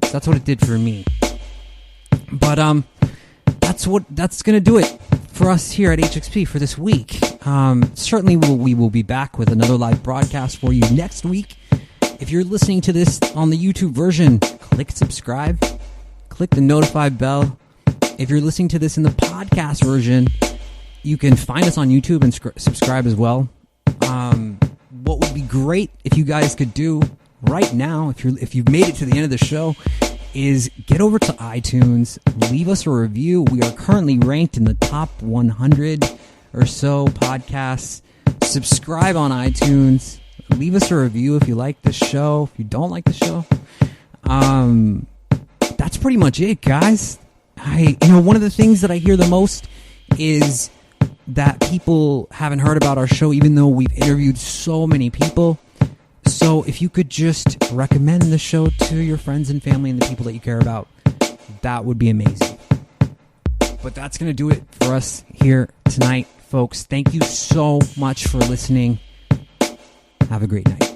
So that's what it did for me. But that's gonna do it for us here at HXP for this week. Certainly we will be back with another live broadcast for you next week. If you're listening to this on the YouTube version, click subscribe, click the notify bell. If you're listening to this in the podcast version, you can find us on YouTube and subscribe as well. What would be great if you guys could do right now, if you've made it to the end of the show, is get over to iTunes, leave us a review. We are currently ranked in the top 100 or so podcasts. Subscribe on iTunes. Leave us a review if you like the show. If you don't like the show, that's pretty much it, guys. One of the things that I hear the most is that people haven't heard about our show, even though we've interviewed so many people. So if you could just recommend the show to your friends and family and the people that you care about, that would be amazing. But that's going to do it for us here tonight, folks. Thank you so much for listening. Have a great night.